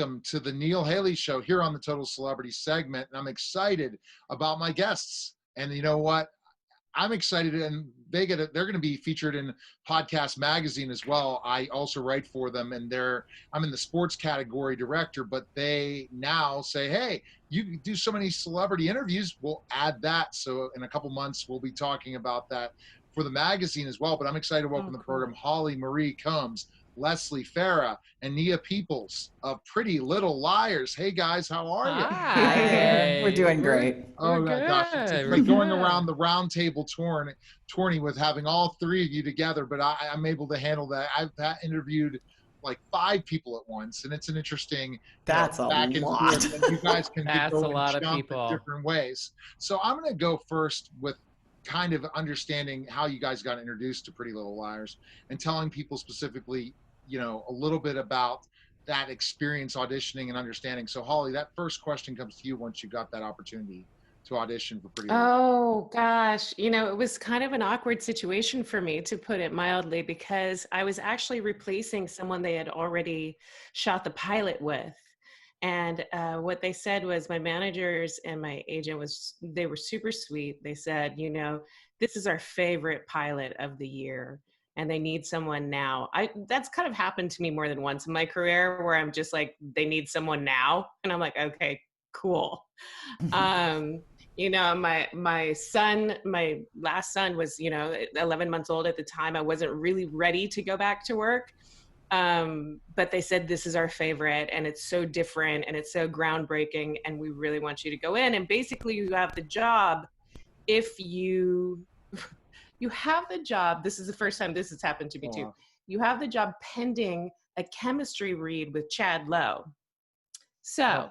welcome to the Neil Haley Show here on the Total Celebrity segment. And I'm excited about my guests. And you know what? I'm excited, and they're going to be featured in Podcast Magazine as well. I also write for them, and I'm in the sports category director, but they now say, hey, you do so many celebrity interviews, we'll add that. So in a couple months, we'll be talking about that for the magazine as well. But I'm excited to welcome the program Holly Marie Combs, Leslie Farah, and Nia Peoples of Pretty Little Liars. Hey guys, how are you? Hi. We're doing great. Oh my gosh, it's like going around the round table tourney with having all three of you together, but I'm able to handle that. I've interviewed like 5 people at once, and it's an interesting back and forth, and you guys can That's go a lot and of jump people in different ways. So I'm going to go first with kind of understanding how you guys got introduced to Pretty Little Liars and telling people specifically, a little bit about that experience auditioning and understanding. So Holly, that first question comes to you once you got that opportunity to audition for Pretty Little. Oh gosh, it was kind of an awkward situation for me, to put it mildly, because I was actually replacing someone they had already shot the pilot with. And what they said was, my managers and my agent they were super sweet. They said, this is our favorite pilot of the year, and they need someone now. That's kind of happened to me more than once in my career, where I'm just like, they need someone now. And I'm like, okay, cool. My son, my last son was, 11 months old at the time. I wasn't really ready to go back to work. But they said, this is our favorite, and it's so different, and it's so groundbreaking, and we really want you to go in. And basically you have the job if you have the job. This is the first time this has happened to me too. You have the job pending a chemistry read with Chad Lowe. So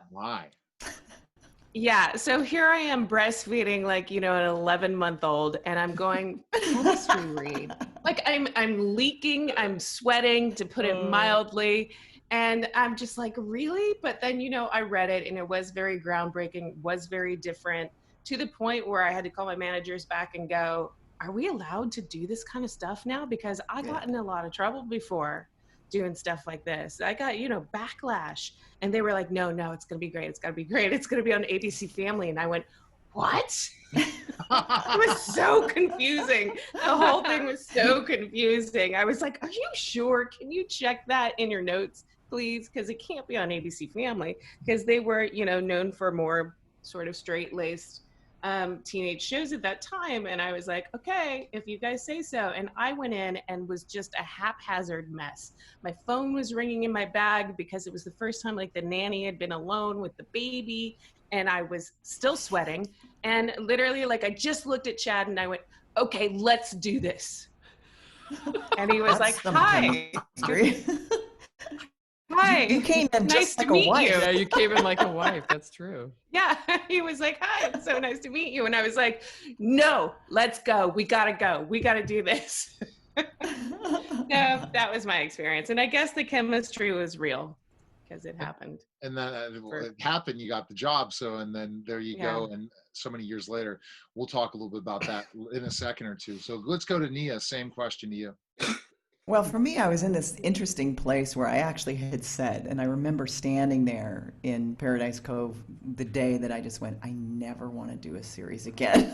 yeah, so here I am breastfeeding like, an 11-month-old, and I'm going, chemistry read. Like I'm leaking, I'm sweating, to put it mildly. And I'm just like, really? But then, I read it, and it was very groundbreaking, was very different, to the point where I had to call my managers back and go, are we allowed to do this kind of stuff now? Because I got in a lot of trouble before doing stuff like this. I got, backlash. And they were like, no, it's going to be great. It's going to be great. It's going to be on ABC Family. And I went, what? It was so confusing. The whole thing was so confusing. I was like, are you sure? Can you check that in your notes, please? Because it can't be on ABC Family, because they were, known for more sort of straight-laced teenage shows at that time. And I was like, okay, if you guys say so. And I went in and was just a haphazard mess. My phone was ringing in my bag because it was the first time like the nanny had been alone with the baby, and I was still sweating. And literally, like, I just looked at Chad and I went, okay, let's do this. And he was like, hi. Hi. You came in nice just like to meet a wife. you. Yeah, you came in like a wife. That's true. Yeah, he was like, hi, it's so nice to meet you. And I was like, no, let's go. We got to go. We got to do this. No, that was my experience. And I guess the chemistry was real because it happened. And then it happened, you got the job. So, and then there you go. And so many years later, we'll talk a little bit about that in a second or two. So let's go to Nia. Same question to you. Well, for me, I was in this interesting place where I actually had said, and I remember standing there in Paradise Cove the day that I just went, I never want to do a series again.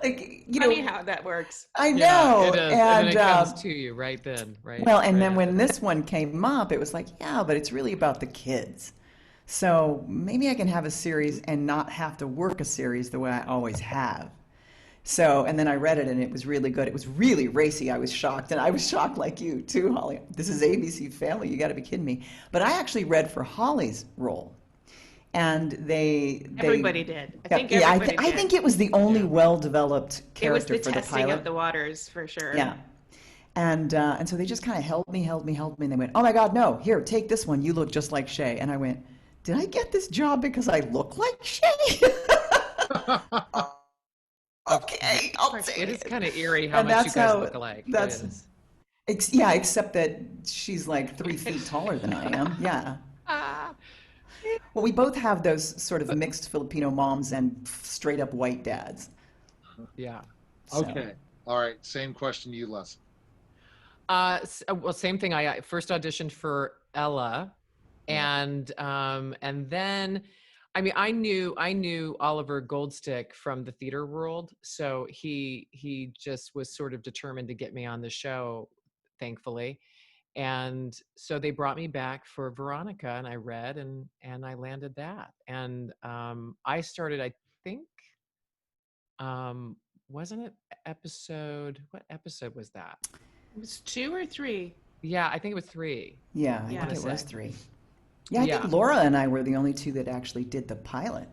Funny how that works. I know. Yeah, it is. And it comes to you right then, right? Well, and right then when this one came up, it was like, yeah, but it's really about the kids. So maybe I can have a series and not have to work a series the way I always have. So, and then I read it and it was really good. It was really racy. I was shocked, and I was shocked like you too, Holly. This is ABC Family. You got to be kidding me. But I actually read for Holly's role. And everybody did. I think everybody did. I think it was the only well-developed character for the pilot. It was the testing of the waters, for sure. Yeah. And so they just kind of held me, and they went, oh my God, no, here, take this one. You look just like Shay. And I went, did I get this job because I look like Shay? Okay, I'll take it. It is kind of eerie how much you guys look alike. Yeah, except that she's like 3 feet taller than I am. Yeah. Well, we both have those sort of mixed Filipino moms and straight up white dads. Yeah. So. Okay. All right. Same question to you, Les. Well, same thing. I first auditioned for Ella, And then, I mean, I knew Oliver Goldstick from the theater world, so he just was sort of determined to get me on the show, thankfully. And so they brought me back for Veronica, and I read, and I landed that. And I started, I think, wasn't it what episode was that? It was 2 or 3. Yeah, I think it was 3. Yeah, I Yeah. think it was 3. Yeah, I Yeah. think Laura and I were the only 2 that actually did the pilot.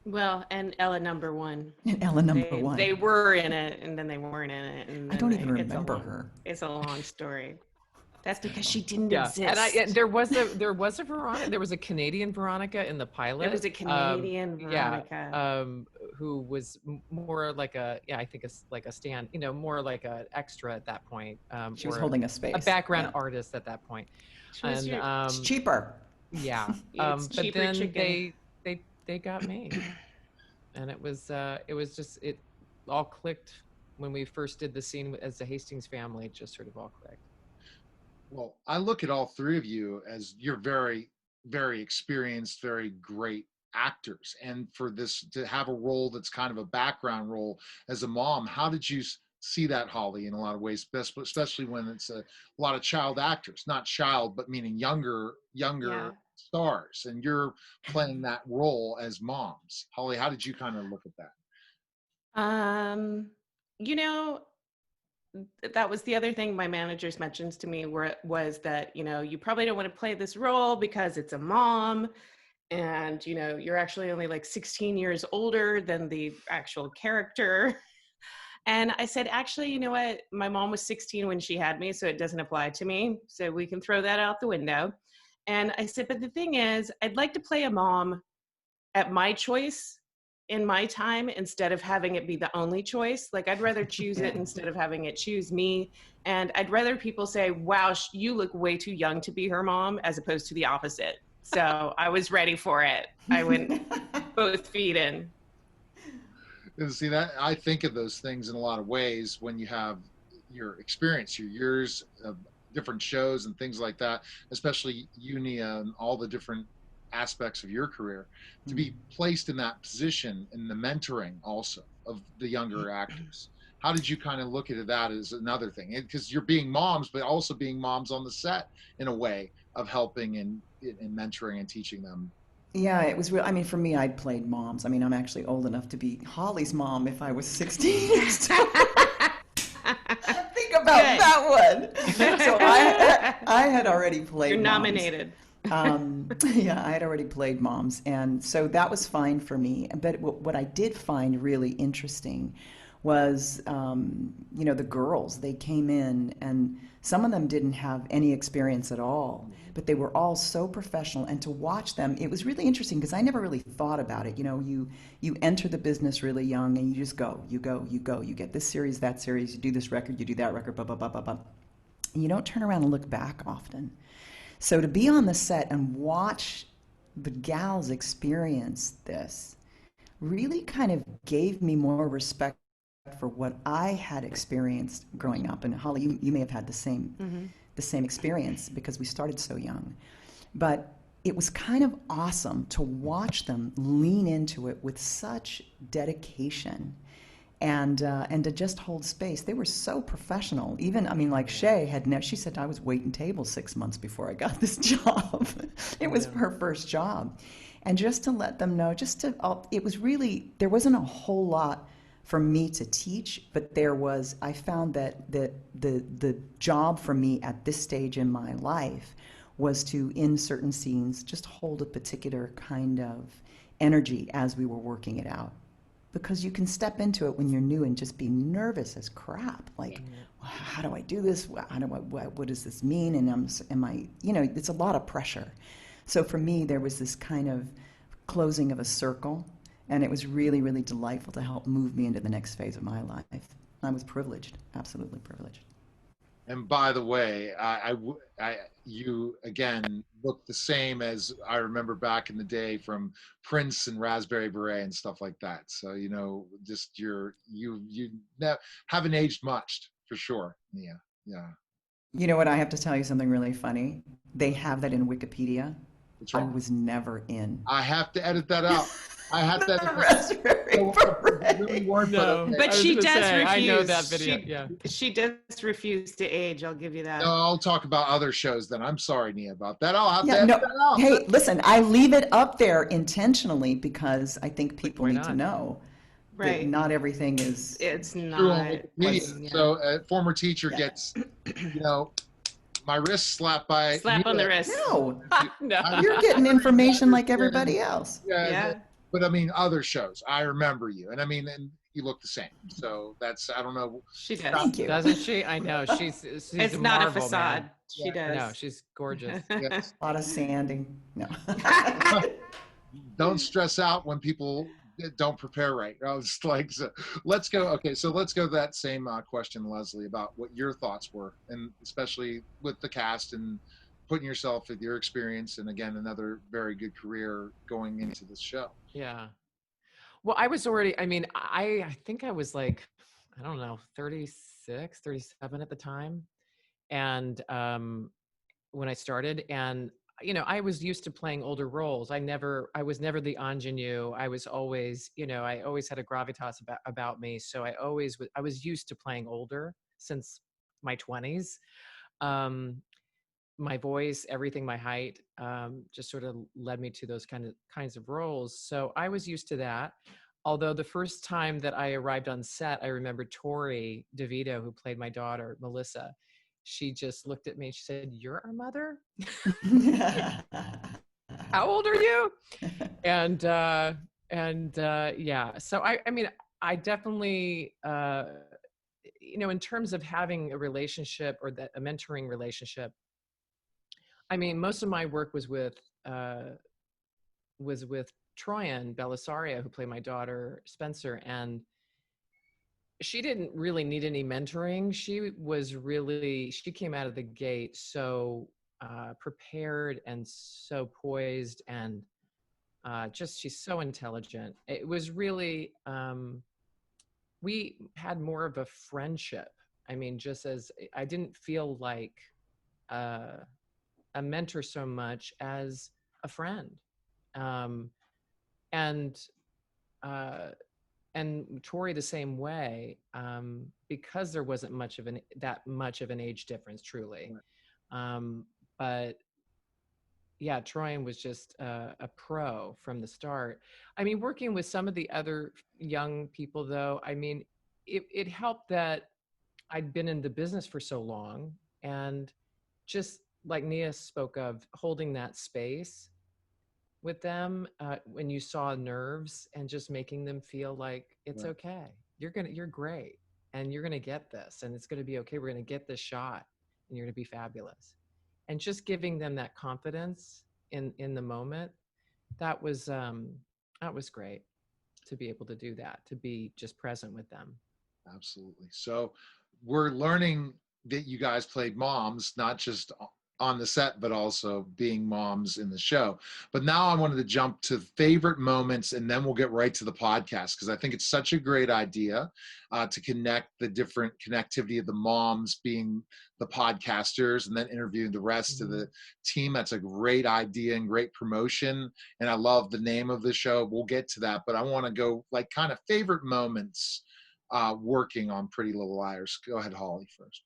Well, and Ella number 1. And Ella number 1. They were in it, and then they weren't in it. And I don't then even it's a remember long- her. It's a long story. That's because she didn't Yeah, exist. and there was a Veronica. There was a Canadian Veronica in the pilot. There was a Canadian Veronica. Yeah, who was more like I think it's like a stand, more like a extra at that point. She was or holding a space. a background artist at that point. She was And It's cheaper. yeah, It's but cheaper then chicken. they got me, and it was just it all clicked when we first did the scene as the Hastings family. It just sort of all clicked. Well, I look at all 3 of you as you're very, very experienced, very great actors. And for this to have a role that's kind of a background role as a mom, how did you see that, Holly, in a lot of ways, especially when it's a lot of child actors, not child, but meaning younger Yeah. stars, and you're playing that role as moms. Holly, how did you kind of look at that? You know, that was the other thing my managers mentioned to me was that, you probably don't want to play this role because it's a mom, and, you're actually only like 16 years older than the actual character. And I said, actually, you know what? My mom was 16 when she had me, so it doesn't apply to me. So we can throw that out the window. And I said, but the thing is, I'd like to play a mom at my choice in my time instead of having it be the only choice. Like, I'd rather choose it instead of having it choose me. And I'd rather people say, wow, you look way too young to be her mom, as opposed to the opposite. So I was ready for it. I went both feet in. And see, that I think of those things in a lot of ways when you have your experience, your years of different shows and things like that, especially you, Nia, and all the different aspects of your career, to be placed in that position and the mentoring also of the younger actors. How did you kind of look at that as another thing? Because you're being moms, but also being moms on the set in a way of helping and mentoring and teaching them. Yeah, it was real. I mean, for me, I'd played moms. I mean, I'm actually old enough to be Holly's mom if I was 16 years old. Think about that one. So I had already played You're moms. nominated. Yeah, I had already played moms, and so that was fine for me. But what I did find really interesting was, the girls. They came in, and some of them didn't have any experience at all, but they were all so professional. And to watch them, it was really interesting because I never really thought about it. You enter the business really young, and you just go. You get this series, that series. You do this record, you do that record, blah blah blah blah blah. And you don't turn around and look back often. So to be on the set and watch the gals experience this really kind of gave me more respect for what I had experienced growing up. And Holly, you may have had the same experience because we started so young. But it was kind of awesome to watch them lean into it with such dedication and to just hold space. They were so professional. Even, I mean, like Shay she said, I was waiting tables 6 months before I got this job. It was her first job. And just to let them know, it was really, there wasn't a whole lot for me to teach, but I found that the job for me at this stage in my life was to, in certain scenes, just hold a particular kind of energy as we were working it out. Because you can step into it when you're new and just be nervous as crap. Like, how do I do this? What does this mean? And it's a lot of pressure. So for me, there was this kind of closing of a circle, and it was really, really delightful to help move me into the next phase of my life. I was privileged, absolutely privileged. And by the way, you again look the same as I remember back in the day from Prince and Raspberry Beret and stuff like that. So just you haven't aged much for sure. Yeah. You know what? I have to tell you something really funny. They have that in Wikipedia. What's I wrong? was never in. I have to edit that out. I have to edit that Raspberry out. Beret. Really weren't, No. okay. But I was she gonna does say, refuse. I know that video. She, Yeah. she does refuse to age. I'll give you that. No, I'll talk about other shows then. I'm sorry, Nia, about that. I'll have to Yeah, edit no. that out. Hey, listen, I leave it up there intentionally because I think people why need to not? know that Right. not everything is. It's True on not. Wikipedia. Yeah. So a former teacher Yeah. gets, my wrist slapped by Slap on the Nia. wrist. No, No. you're getting information like everybody else. Yeah. But I mean, other shows. I remember you, and I mean, and you look the same. So that's, I don't know. She does. Thank you. Doesn't she? I know. She's It's a not marvel, a facade. man. She does. No, she's gorgeous. Yes. A lot of sanding. No. Don't stress out when people don't prepare right. I was like, so let's go. Okay, so let's go to that same question, Leslie, about what your thoughts were, and especially with the cast and putting yourself with your experience, and again, another very good career going into this show. Yeah. Well, I was already, I mean, I think I was like, I don't know, 36, 37 at the time. And when I started, and I was used to playing older roles. I was never the ingenue. I was always, I always had a gravitas about me. So I was used to playing older since my 20s. My voice, everything, my height, just sort of led me to those kinds of roles. So I was used to that. Although the first time that I arrived on set, I remember Tori DeVito, who played my daughter, Melissa. She just looked at me and she said, "You're our mother? How old are you?" And yeah. So I mean, I definitely, in terms of having a relationship or a mentoring relationship, I mean, most of my work was with Troyan Bellisario, who played my daughter Spencer, and she didn't really need any mentoring. She came out of the gate so prepared and so poised, and she's so intelligent. It was really, we had more of a friendship. I mean, just as I didn't feel like a mentor so much as a friend. And Tori the same way, because there wasn't that much of an age difference, truly. But yeah, Troyan was just a pro from the start. I mean, working with some of the other young people, though, I mean, it helped that I'd been in the business for so long, and just like Nia spoke of, holding that space with them when you saw nerves, and just making them feel like it's okay. You're great, and you're gonna get this, and it's gonna be okay. We're gonna get this shot, and you're gonna be fabulous. And just giving them that confidence in the moment, that was great to be able to do that, to be just present with them. Absolutely. So we're learning that you guys played moms, not just on the set, but also being moms in the show. But now I wanted to jump to favorite moments, and then we'll get right to the podcast, because I think it's such a great idea to connect the different connectivity of the moms being the podcasters, and then interviewing the rest of the team. That's a great idea and great promotion. And I love the name of the show. We'll get to that, but I want to go like kind of favorite moments working on Pretty Little Liars. Go ahead, Holly, first.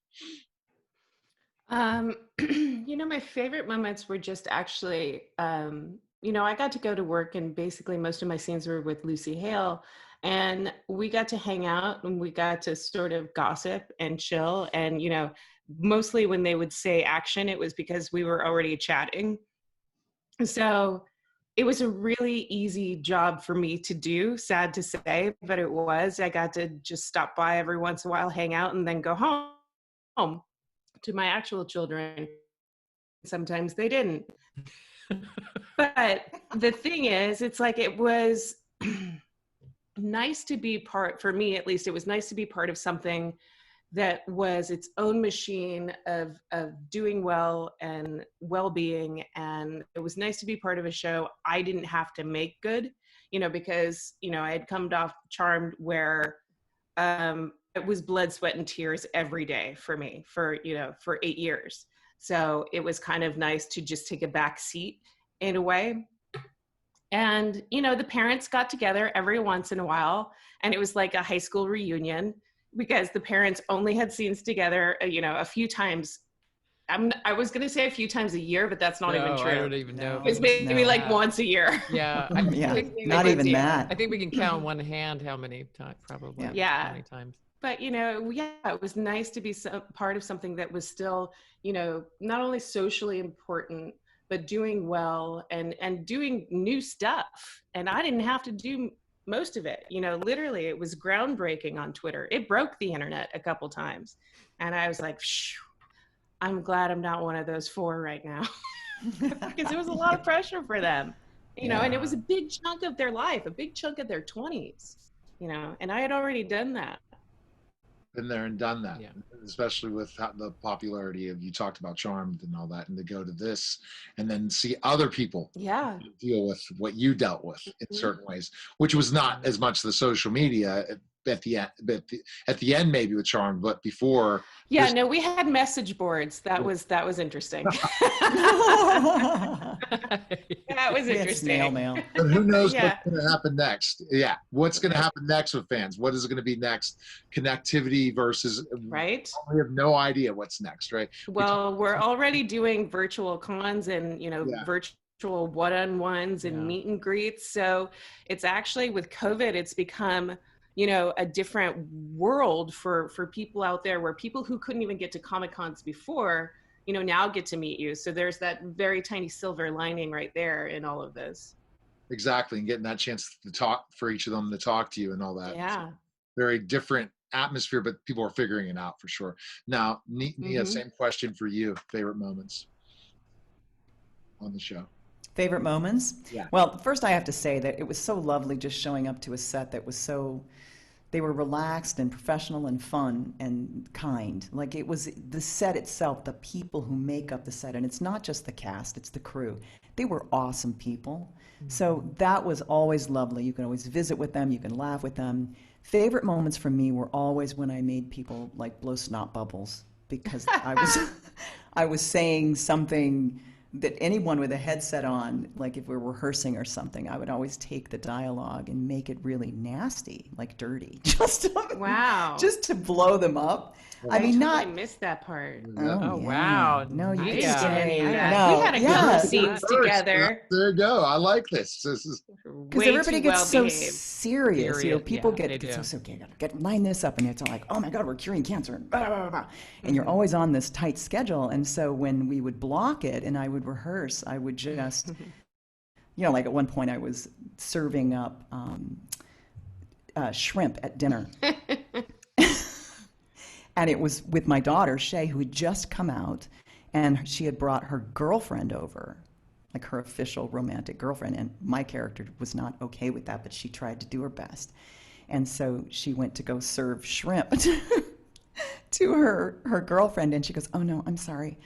My favorite moments were just actually, I got to go to work, and basically most of my scenes were with Lucy Hale, and we got to hang out, and we got to sort of gossip and chill. And, mostly when they would say action, it was because we were already chatting. So it was a really easy job for me to do, sad to say, but it was. I got to just stop by every once in a while, hang out, and then go home to my actual children. Sometimes they didn't. But the thing is, it's like, it was nice to be for me at least, it was nice to be part of something that was its own machine of doing well and well-being. And it was nice to be part of a show I didn't have to make good, because, I had come off Charmed, where it was blood, sweat, and tears every day for me for 8 years. So it was kind of nice to just take a back seat in a way. And, you know, the parents got together every once in a while, and it was like a high school reunion because the parents only had scenes together, you know, a few times. I was going to say a few times a year, but that's not even true. I don't even know. It's maybe like once a year. Yeah. Not even that. I think we can count on one hand how many times, probably. Yeah. How many times. But, you know, yeah, it was nice to be part of something that was still, you know, not only socially important, but doing well and doing new stuff. And I didn't have to do most of it. You know, literally, it was groundbreaking on Twitter. It broke the internet a couple times. And I was like, phew, I'm glad I'm not one of those 4 right now. Because it was a lot of pressure for them, you know, and it was a big chunk of their life, a big chunk of their 20s, you know, and I had already done that. Been there and done that, especially with the popularity of, you talked about Charmed and all that, and to go to this and then see other people deal with what you dealt with in certain ways, which was not as much the social media at the end maybe with Charmed, but before. Yeah, no, we had message boards. That was interesting. That was interesting. Snail mail. But who knows what's going to happen next? Yeah, what's going to happen next with fans? What is going to be next? Connectivity versus right. We have no idea what's next, right? Well, we're already doing virtual cons and virtual one-on-ones and meet and greets. So it's actually, with COVID, it's become, you know, a different world for people out there, where people who couldn't even get to Comic-Cons before, you know, now get to meet you. So there's that very tiny silver lining right there in all of this. Exactly. And getting that chance to talk, for each of them to talk to you and all that. Yeah. Very different atmosphere, but people are figuring it out for sure. Now, Nia, same question for you. Favorite moments on the show? Favorite moments? Yeah. Well, first I have to say that it was so lovely just showing up to a set that was so, they were relaxed and professional and fun and kind. Like, it was the set itself, the people who make up the set, and it's not just the cast, it's the crew. They were awesome people. So that was always lovely. You can always visit with them, you can laugh with them. Favorite moments for me were always when I made people like blow snot bubbles, because I was saying something that anyone with a headset on, like if we're rehearsing or something, I would always take the dialogue and make it really nasty, like dirty, just to blow them up. I mean, I missed that part. Oh wow! No, you didn't didn't. get any of that. No, We had a couple scenes together. There you go. I like this. This is because everybody gets so serious. You know, people get so get line this up, and it's all like, oh my God, we're curing cancer, and blah, blah, blah. And you're always on this tight schedule. And so when we would block it and I would rehearse, I would just, you know, like at one point I was serving up shrimp at dinner. And it was with my daughter, Shay, who had just come out, and she had brought her girlfriend over, like her official romantic girlfriend. And my character was not okay with that, but she tried to do her best. And so she went to go serve shrimp to her girlfriend, and she goes, "Oh no, I'm sorry.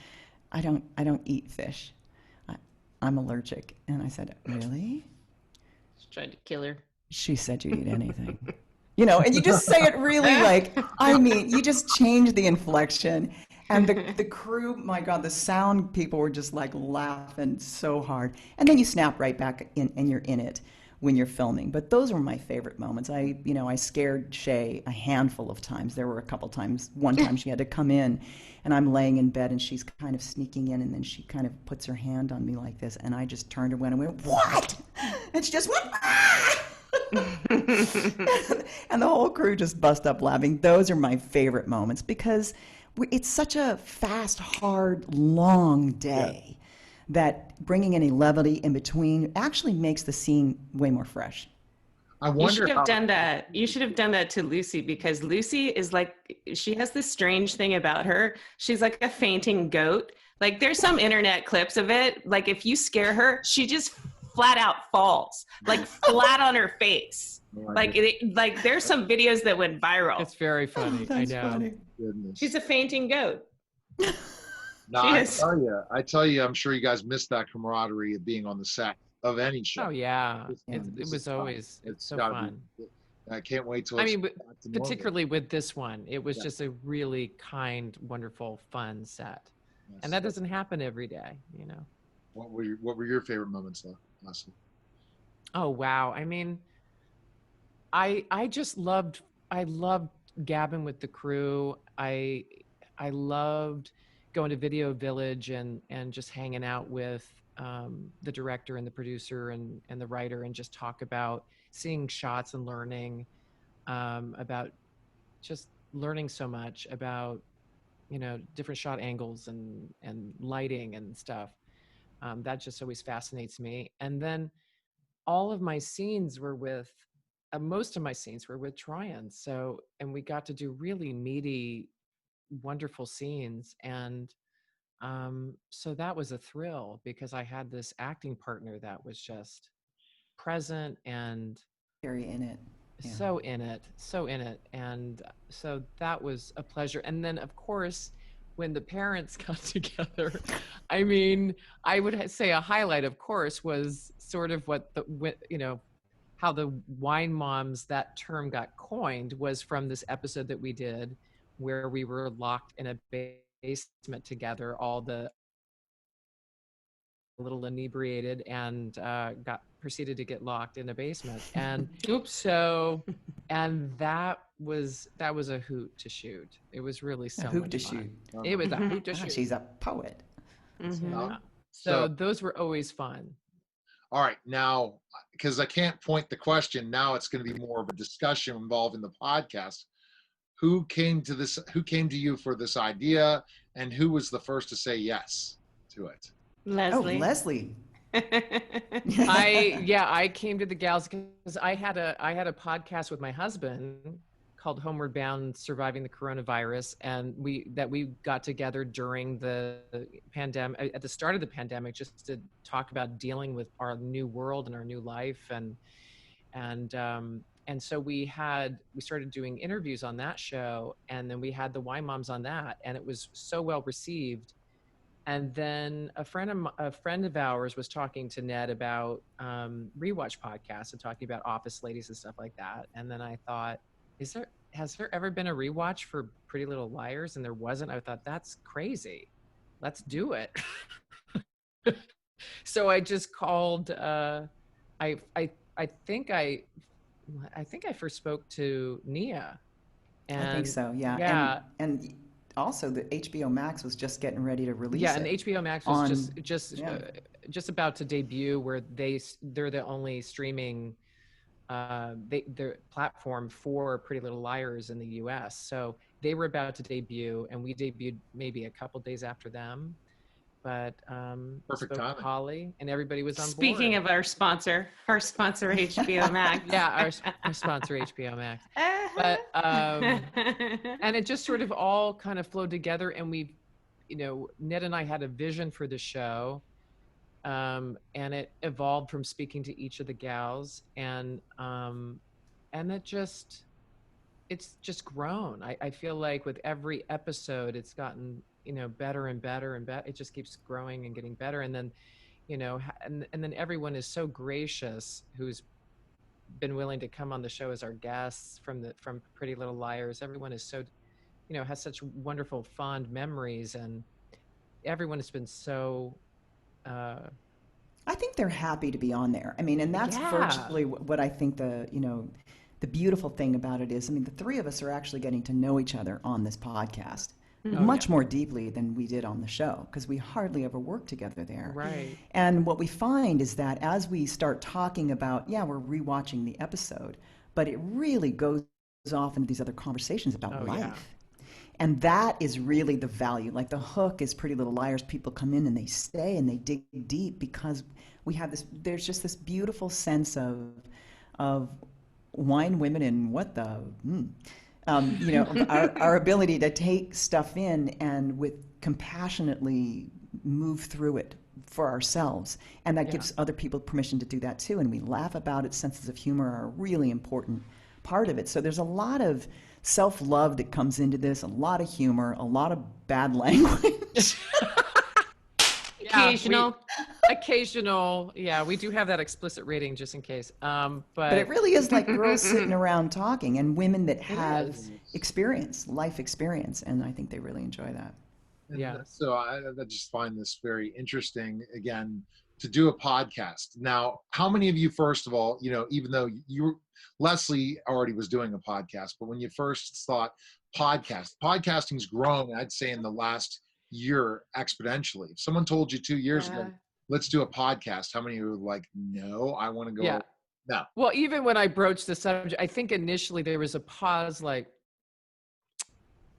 I don't eat fish. I'm allergic." And I said, "Really?" She tried to kill her. She said, "You'd eat anything." You know, and you just say it really like, I mean, you just change the inflection. And the crew, my God, the sound people were just like laughing so hard. And then you snap right back in and you're in it when you're filming. But those were my favorite moments. I scared Shay a handful of times. There were a couple times. One time she had to come in and I'm laying in bed and she's kind of sneaking in, and then she kind of puts her hand on me like this. And I just turned around and went, "What?" And she just went, "Ah!" And the whole crew just bust up laughing. Those are my favorite moments because it's such a fast, hard, long day that bringing any levity in between actually makes the scene way more fresh. I wonder. You should have done that. You should have done that to Lucy, because Lucy is like, she has this strange thing about her. She's like a fainting goat. Like, there's some internet clips of it. Like, if you scare her, she just flat out falls, like flat on her face. Like there's some videos that went viral. It's very funny. I know. Funny. Goodness. She's a fainting goat. No, I tell you, I'm sure you guys missed that camaraderie of being on the set of any show. Oh yeah, it was always so fun. I can't wait till. I mean, particularly with this one, it was just a really kind, wonderful, fun set, and that doesn't happen every day, you know. What were your favorite moments, Leslie? Oh wow. I mean, I just I loved gabbing with the crew. I loved going to Video Village and just hanging out with the director and the producer and the writer and just talk about seeing shots and learning about just learning so much about different shot angles and lighting and stuff. That just always fascinates me. And then all of my scenes were with most of my scenes were with Troyan. So, and we got to do really meaty, wonderful scenes. And so that was a thrill because I had this acting partner that was just present and Very in it. Yeah. so in it, so in it. And so that was a pleasure. And then, of course, when the parents got together, I mean, I would say a highlight, of course, was sort of how the wine moms, that term got coined, was from this episode that we did where we were locked in a basement together, all the little inebriated, and proceeded to get locked in a basement. And and that was a hoot to shoot. It was really so A hoot much to fun. shoot. It was a hoot to Ah, shoot. she's a poet. Yeah. So those were always fun. All right, now, because I can't point the question, now it's going to be more of a discussion involving the podcast. Who came to you for this idea, and who was the first to say yes to it? Leslie. Oh, Leslie. I came to the gals because I had a podcast with my husband called Homeward Bound: Surviving the Coronavirus, and we got together during the pandemic, at the start of the pandemic, just to talk about dealing with our new world and our new life, and so we started doing interviews on that show, and then we had the Wine Moms on that, and it was so well received. And then a friend of ours was talking to Ned about rewatch podcasts and talking about Office Ladies and stuff like that. And then I thought, has there ever been a rewatch for Pretty Little Liars? And there wasn't. I thought, that's crazy. Let's do it. So I just called. I think I first spoke to Nia. And I think so. Yeah. Yeah. And also, the HBO Max was just getting ready to release. Yeah, it and HBO Max was yeah. Just about to debut, where they're the only streaming their platform for Pretty Little Liars in the U.S. So they were about to debut, and we debuted maybe a couple days after them. But Perfect spoke timing. to Holly, and everybody was on board. Speaking of our sponsor HBO Max. Yeah, our sponsor HBO Max. But and it just sort of all kind of flowed together, and Ned and I had a vision for the show, and it evolved from speaking to each of the gals, and it's just grown. I feel like with every episode, it's gotten better and better and better. It just keeps growing and getting better, and then and then everyone is so gracious who's been willing to come on the show as our guests from Pretty Little Liars. Everyone is so, has such wonderful, fond memories, and everyone has been so. I think they're happy to be on there. I mean, and that's virtually what I think the beautiful thing about it is. I mean, the three of us are actually getting to know each other on this podcast much more deeply than we did on the show, because we hardly ever worked together there. Right. And what we find is that as we start talking about, we're rewatching the episode, but it really goes off into these other conversations about life. Yeah. And that is really the value. Like the hook is Pretty Little Liars. People come in and they stay and they dig deep because we have this, there's just this beautiful sense of wine, women, and what the, our ability to take stuff in and with compassionately move through it for ourselves. And that gives other people permission to do that too. And we laugh about it. Senses of humor are a really important part of it. So there's a lot of self-love that comes into this, a lot of humor, a lot of bad language. Occasional. Yeah, we do have that explicit rating just in case. But it really is like girls sitting around talking and women that have life experience. And I think they really enjoy that. And Yeah. so I just find this very interesting, again, to do a podcast. Now, how many of you, first of all, even though Leslie already was doing a podcast, but when you first thought podcasting's grown, I'd say in the last year exponentially. If someone told you 2 years ago, let's do a podcast, how many of you were like, no, I want to go? Yeah. No. Well, even when I broached the subject, I think initially there was a pause, like,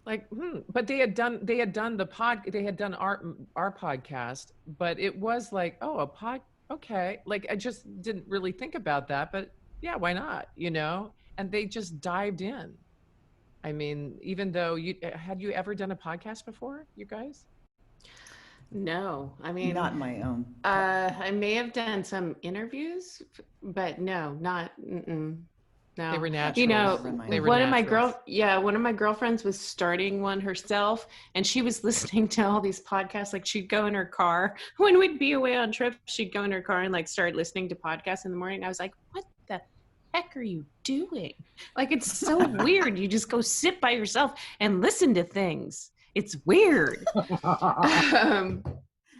but they had done our podcast, but it was like, oh, okay. Like, I just didn't really think about that, but yeah, why not? And they just dived in. I mean, even though had you ever done a podcast before, you guys? No, I mean, Not my own. I may have done some interviews, but no, not. No, They were naturals. They were one of my girlfriends was starting one herself, and she was listening to all these podcasts. Like, she'd go in her car when we'd be away on trips. She'd go in her car and like start listening to podcasts in the morning. I was like, what the heck are you doing? Like, it's so weird. You just go sit by yourself and listen to things. It's weird.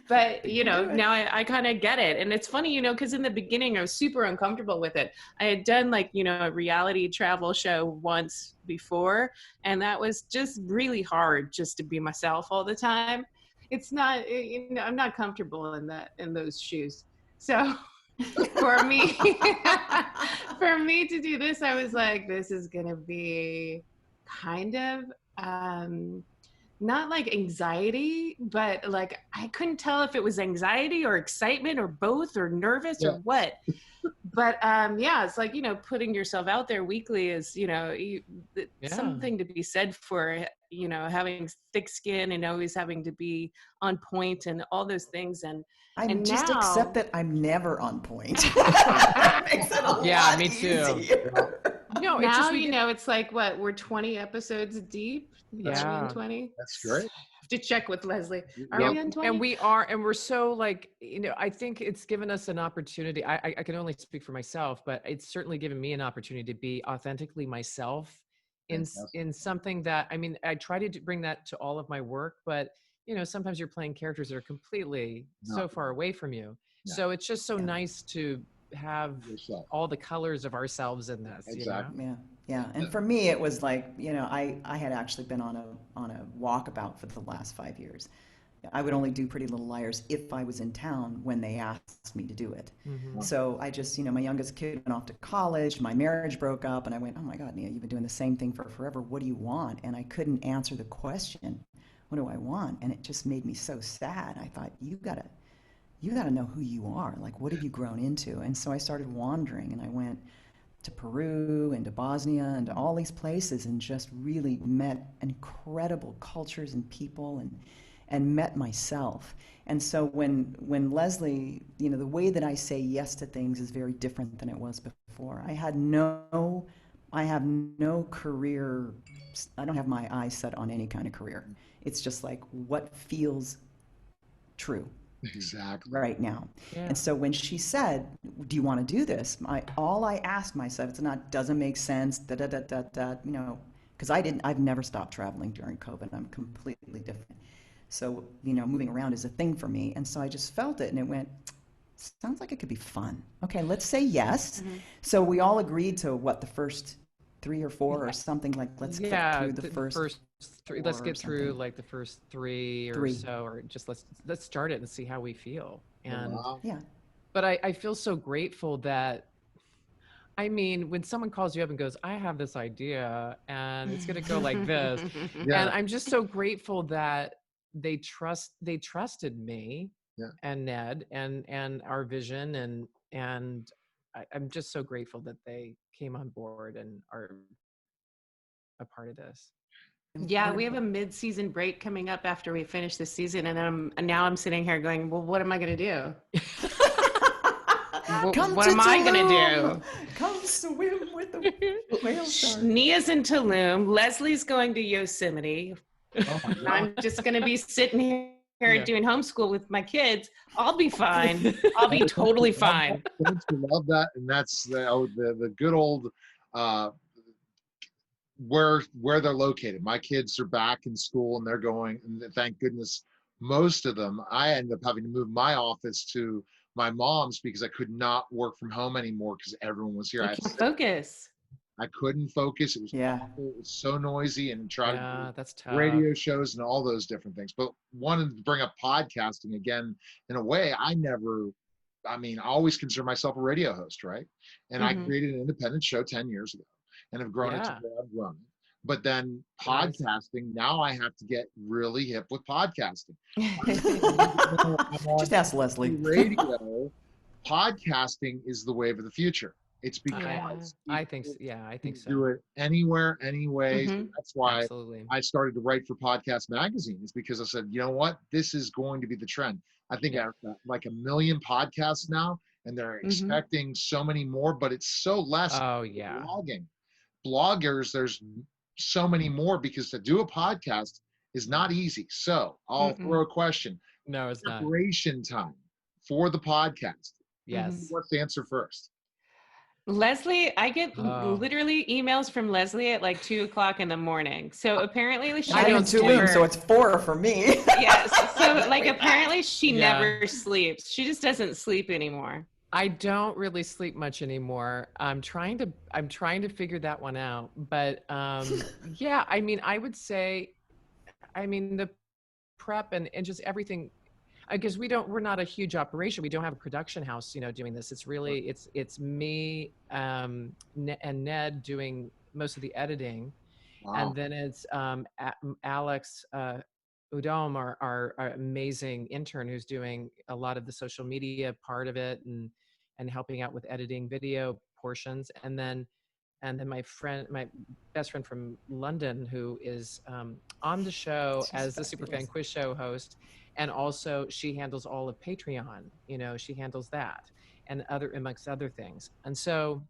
But, now I kind of get it. And it's funny, because in the beginning I was super uncomfortable with it. I had done a reality travel show once before, and that was just really hard just to be myself all the time. It's not, I'm not comfortable in those shoes. So for me to do this, I was like, this is going to be kind of, not like anxiety, but like I couldn't tell if it was anxiety or excitement or both or nervous or what. But it's like, putting yourself out there weekly is, something to be said for, having thick skin and always having to be on point and all those things. And just now, accept that I'm never on point. Yeah, me too. No, it's now, just it's like we're 20 episodes deep. Yeah. Are we in 20? That's great. Have to check with Leslie. Are we in 20? And we are, and we're so like, I think it's given us an opportunity. I can only speak for myself, but it's certainly given me an opportunity to be authentically myself in something that, I mean, I try to bring that to all of my work, but sometimes you're playing characters that are completely so far away from you. Yeah. So it's just so nice to have all the colors of ourselves in this. Exactly. Yeah. And for me, it was like, I had actually been on a walkabout for the last 5 years. I would only do Pretty Little Liars if I was in town when they asked me to do it. Mm-hmm. So I just, my youngest kid went off to college, my marriage broke up, and I went, oh my God, Nia, you've been doing the same thing for forever. What do you want? And I couldn't answer the question, what do I want? And it just made me so sad. I thought, you gotta know who you are. Like, what have you grown into? And so I started wandering, and I went to Peru and to Bosnia and to all these places and just really met incredible cultures and people and met myself. And so when Leslie, the way that I say yes to things is very different than it was before. I have no career. I don't have my eyes set on any kind of career. It's just like what feels true. Exactly. Right now. Yeah. And so when she said, do you want to do this? All I asked myself, it's not, doesn't make sense, because I've never stopped traveling during COVID. I'm completely different. So, moving around is a thing for me. And so I just felt it and it went, sounds like it could be fun. Okay, let's say yes. Mm-hmm. So we all agreed to the first 3 or 4 or something, like let's get through the first 3. Let's get through like the first 3 or so, or just let's start it and see how we feel. And but I feel so grateful that, I mean, when someone calls you up and goes, I have this idea and it's going to go like this. And I'm just so grateful that they trusted me and Ned and our vision. And I'm just so grateful that they came on board and are a part of this. Yeah, we have a mid-season break coming up after we finish the season, and now I'm sitting here going, well, what am I going to do? What am I going to do? Come swim with the whale shark. Nia's in Tulum. Leslie's going to Yosemite. I'm just going to be sitting here doing homeschool with my kids. I'll be fine. I'll be totally fine. Don't you love that? And that's the good old where they're located. My kids are back in school and they're going, and thank goodness, most of them. I ended up having to move my office to my mom's because I could not work from home anymore because everyone was here. You can't focus. I couldn't focus. It was Yeah. awful. It was so noisy, and try to Yeah, do that's tough. radio shows and all those different things. But wanted to bring up podcasting again. In a way, I always consider myself a radio host, right? And I Mhm. created an independent show 10 years ago and have grown it Yeah. to where I've grown it. But then Nice. podcasting, now I have to get really hip with podcasting. Just ask Leslie. Radio, podcasting is the wave of the future. It's because I think so. Yeah, I think can so. do it anywhere, anyways. Mhm. That's why Absolutely. I started to write for Podcast Magazine, is because I said, you know what, this is going to be the trend. I think I have like 1 million podcasts now, and they're expecting so many more, but it's so less Oh yeah. blogging. Bloggers, there's so many more, because to do a podcast is not easy. So I'll throw a question. No, it's not. Preparation time for the podcast. Yes. Let's answer first. Leslie, I get Oh. literally emails from Leslie at like 2:00 in the morning. So apparently she I don't don't two sleep. rooms, so it's 4 for me. yes. So like apparently she Yeah. never sleeps. She just doesn't sleep anymore. I don't really sleep much anymore. I'm trying to figure that one out. But yeah, I mean, I would say, the prep and just everything, because we're not a huge operation. We don't have a production house, doing this. It's really, it's me and Ned doing most of the editing. Wow. And then it's Alex Udom, our amazing intern, who's doing a lot of the social media part of it and helping out with editing video portions. And then my best friend from London, who is on the show as the Superfan Quiz Show host. And also she handles all of Patreon, she handles that and amongst other things. And so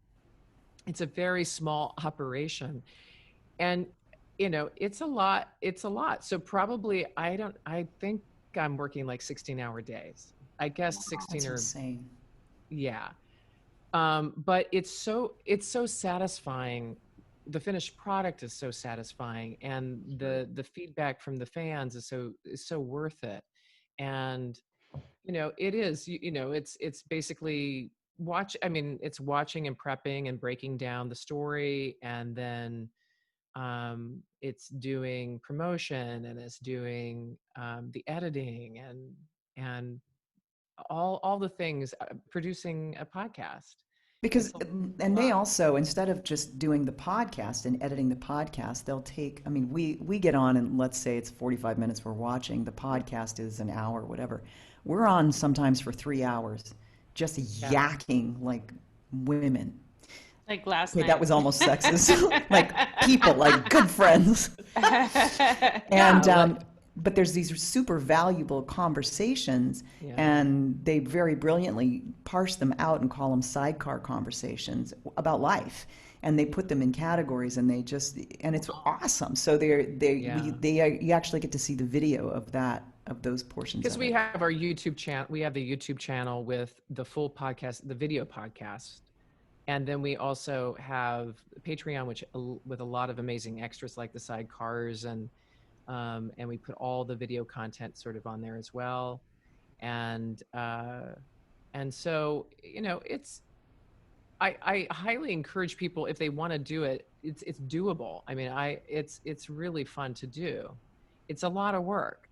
it's a very small operation, and it's a lot. So probably I think I'm working like 16-hour days. I guess 16 That's or insane. yeah. But it's so satisfying. The finished product is so satisfying, and the feedback from the fans is so worth it. And it is, it's basically it's watching and prepping and breaking down the story, and then it's doing promotion, and it's doing the editing and all the things, producing a podcast. Because, It's a and they lot. also, instead of just doing the podcast and editing the podcast, they'll take, we get on and let's say it's 45 minutes we're watching, the podcast is an hour, whatever. We're on sometimes for 3 hours, just yakking like women. Like last Okay, night. that was almost sexist. Like people, like good friends. And, but there's these super valuable conversations, Yeah. and they very brilliantly parse them out and call them sidecar conversations about life, and they put them in categories, and and it's awesome. So you actually get to see the video of those portions. Because of we it. have our YouTube channel. We have the YouTube channel with the full podcast, the video podcast. And then we also have Patreon, which with a lot of amazing extras like the sidecars, and we put all the video content sort of on there as well. And so, I highly encourage people, if they want to do it, it's doable. It's really fun to do. It's a lot of work.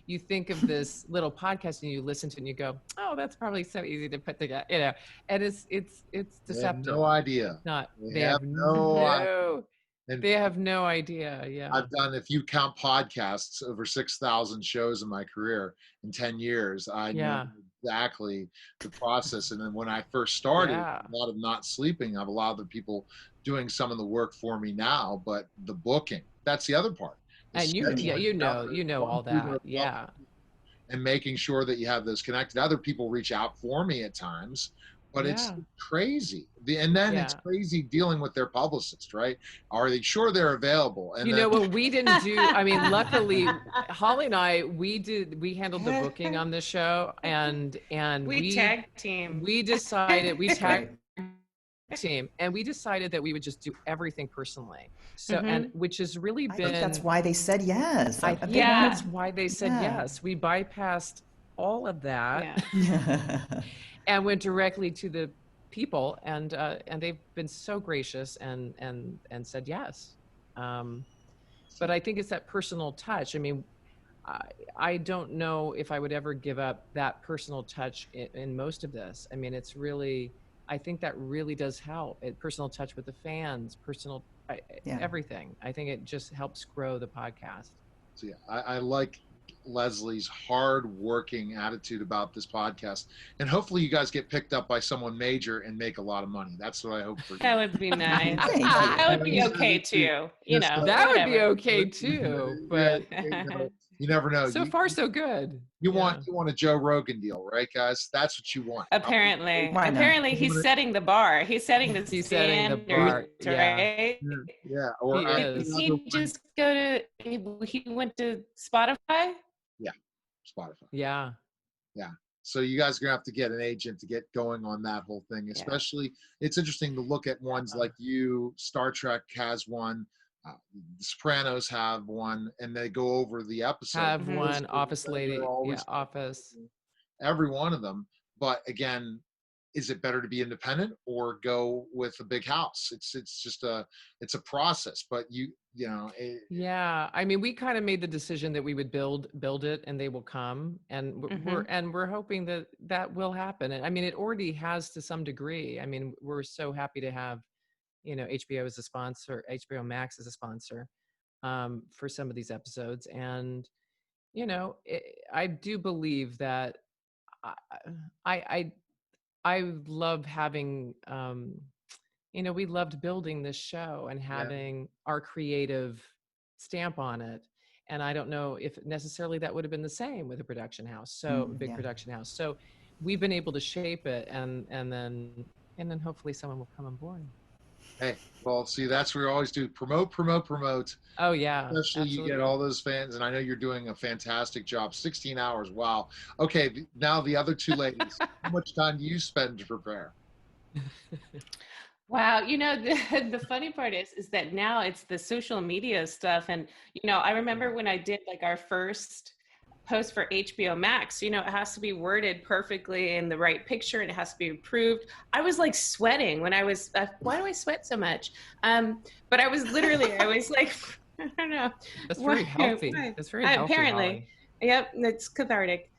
You think of this little podcast and you listen to it and you go, oh, that's probably so easy to put together, and it's deceptive. They have no idea. Not, They have no idea. And they have no idea. Yeah. I've done, if you count podcasts, over 6,000 shows in my career in 10 years. I know exactly the process. And then when I first started, a lot of not sleeping, I have a lot of the people doing some of the work for me now, but the booking, that's the other part. And you know all that. Yeah. And making sure that you have those connected. Other people reach out for me at times, but it's crazy. And then it's crazy dealing with their publicist, right? Are they sure they're available? And what we didn't do, luckily, Holly and I, we handled the booking on the show, and we tag team. We decided, we tagged team, and we decided that we would just do everything personally. So, Mhm. and which has really I been, think that's why they said yes. I I think think Yeah. that's why they said Yeah. yes. We bypassed all of that Yeah. and went directly to the people, and they've been so gracious and said yes. But I think it's that personal touch. I mean, I don't know if I would ever give up that personal touch in most of this. I mean, it's really, I think that really does help. Personal touch with the fans, Yeah. everything. I think it just helps grow the podcast. So yeah, I like Leslie's hard-working attitude about this podcast, and hopefully you guys get picked up by someone major and make a lot of money. That's what I hope for you. That would be nice. Thank you. That would be okay too. You Yes, know, That would be whatever. okay too, but You never know. so far so good. You Yeah. want a Joe Rogan deal, right, guys? That's what you want. Apparently, Why not? apparently he's setting the bar. He's setting the He's setting the standards, bar, yeah. right? Yeah, or He is. Did he just go to? He went to Spotify. Spotify. Yeah. So you guys are gonna have to get an agent to get going on that whole thing. Especially, it's interesting to look at ones like you. Star Trek has one. The Sopranos have one, and they go over the episode. Have Mhm. one Office They're lady. Yeah, always- Office. Every one of them. But again, is it better to be independent or go with a big house? It's just it's a process. But you know. Yeah, I mean, we kind of made the decision that we would build it, and they will come, and we're hoping that that will happen. And I mean, it already has to some degree. I mean, we're so happy to have, HBO as a sponsor, HBO Max as a sponsor, for some of these episodes, and I do believe that I love having. We loved building this show and having our creative stamp on it. And I don't know if necessarily that would have been the same with a production house. So big yeah. production house. So we've been able to shape it and then hopefully someone will come on board. Hey, well, see, that's what we always do. Promote. Oh yeah. Especially you get absolutely. all those fans, and I know you're doing a fantastic job. 16 hours, wow. Okay, now the other two ladies. How much time do you spend to prepare? Wow, the funny part is that now it's the social media stuff, and I remember when I did like our first post for HBO Max, it has to be worded perfectly in the right picture and it has to be approved. I was like sweating when I was why do I sweat so much? But I was like I don't know. That's very healthy. That's very healthy. Apparently. Holly. Yep, it's cathartic.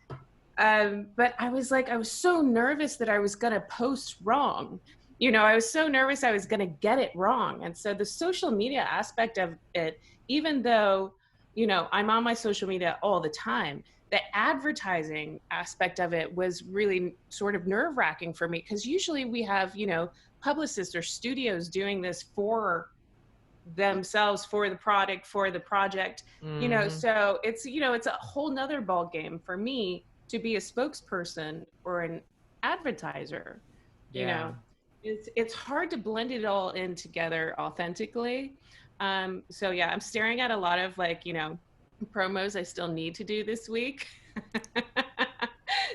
But I was so nervous that I was gonna post wrong. I was so nervous I was going to get it wrong. And so the social media aspect of it, even though, I'm on my social media all the time, the advertising aspect of it was really sort of nerve-wracking for me, because usually we have, publicists or studios doing this for themselves, for the product, for the project, so it's, it's a whole nother ball game for me to be a spokesperson or an advertiser, It's hard to blend it all in together authentically. So yeah, I'm staring at a lot of promos I still need to do this week.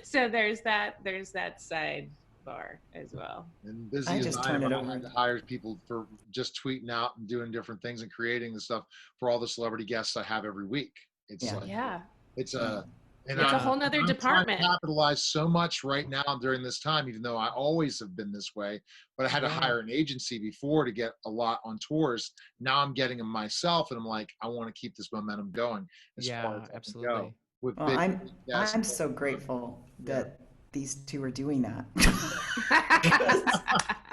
So there's that sidebar as well. And busy I as just I turn am, it I over. had to hire people for just tweeting out and doing different things and creating the stuff for all the celebrity guests I have every week. It's Yeah. like, Yeah. it's a, and It's a I'm- whole nother I'm trying to department. capitalize so much right now during this time, even though I always have been this way, but I had to Yeah. hire an agency before to get a lot on tours. Now I'm getting them myself, and I'm like, I want to keep this momentum going as far Yeah, as I can absolutely. go with Well, big guests. I'm so grateful that these two are doing that.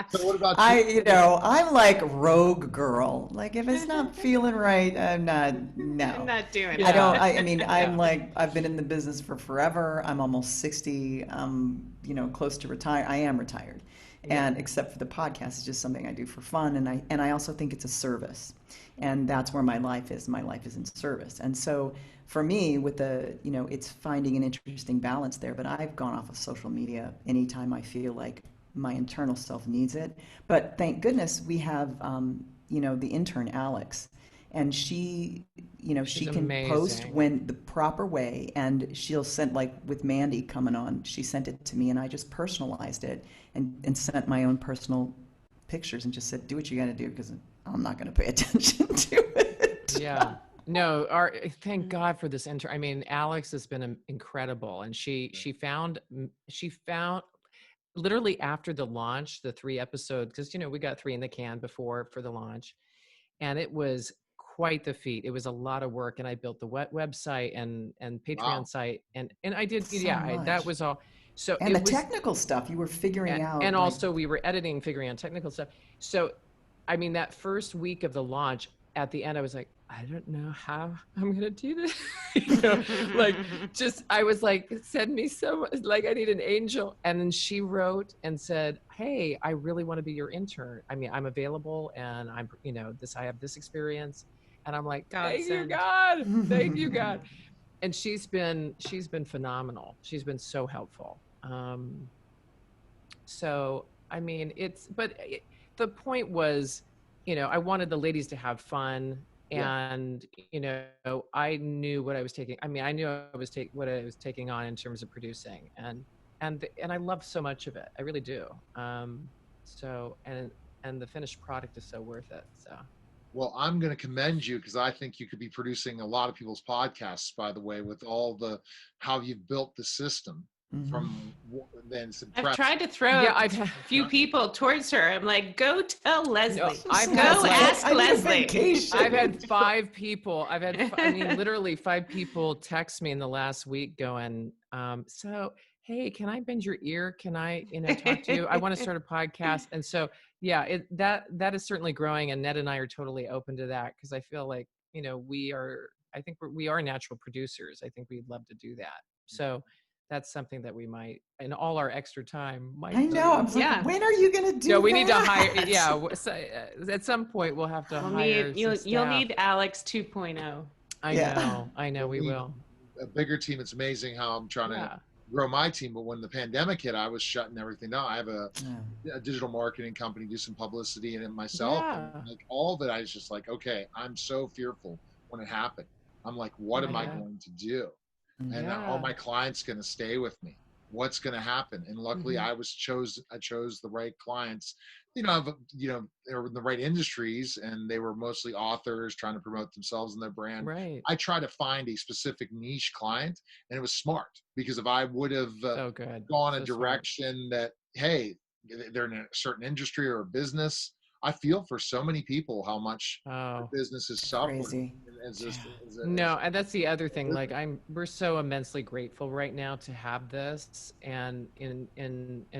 So what about you? I'm like rogue girl. Like if it's not feeling right, I'm not. No. I'm not doing I it. don't. I mean, I'm like I've been in the business for forever. I'm almost 60. I'm close to retire. I am retired, and except for the podcast, it's just something I do for fun, and I also think it's a service, and that's where my life is. My life is in service, and so for me, with it's finding an interesting balance there. But I've gone off of social media anytime I feel like my internal self needs it. But thank goodness we have the intern Alex, and she she can post amazing. when the proper way, and she'll send, like with Mandy coming on, she sent it to me and I just personalized it and sent my own personal pictures and just said, do what you got to do because I'm not going to pay attention to it. Yeah. No, thank God for this I mean, Alex has been incredible, and she found literally after the launch, the 3 episodes, because we got 3 in the can for the launch, and it was quite the feat. It was a lot of work, and I built the website and Patreon Wow. site, and I did So that much. was all. So And it the was, technical stuff you were figuring out. and like- also we were editing, figuring out technical stuff. So, I mean, that first week of the launch, at the end, I was like, I don't know how I'm gonna do this. I was like, send me so like I need an angel. And then she wrote and said, hey, I really want to be your intern. I mean, I'm available, and I'm I have this experience. And I'm like, thank you, God. Thank you, God. And she's been phenomenal. She's been so helpful. So I mean, the point was, I wanted the ladies to have fun, and I knew what I was taking. I mean, I knew what I was taking on in terms of producing, and I love so much of it. I really do. So and the finished product is so worth it. So. Well, I'm going to commend you because I think you could be producing a lot of people's podcasts, by the way, with all how you've built the system. From then some I've tried to throw I've a few people towards her. I'm like, go tell Leslie. No, I've go had, ask Leslie. I've had 5 people. Literally 5 people text me in the last week going, so, hey, can I bend your ear? Can I, talk to you? I want to start a podcast. And so, yeah, that is certainly growing. And Ned and I are totally open to that because I feel like, we are natural producers. I think we'd love to do that. So that's something that we might, in all our extra time, might. I know. I'm like, when are you going to do that? No, we need to hire. Yeah, so, at some point we'll have to hire. You'll need Alex 2.0. I know. We will. A bigger team. It's amazing how I'm trying to grow my team. But when the pandemic hit, I was shutting everything down. I have a digital marketing company, do some publicity in it myself. Yeah. And like all of it, I was just like, okay, I'm so fearful when it happened. I'm like, what am I going to do? And are my clients going to stay with me? What's going to happen? And luckily, I chose the right clients. They were in the right industries, and they were mostly authors trying to promote themselves and their brand. Right. I try to find a specific niche client, and it was smart because if I would have gone a direction that, hey, they're in a certain industry or a business, I feel for so many people how much business is suffering. No, and that's the other thing. Like we're so immensely grateful right now to have this, and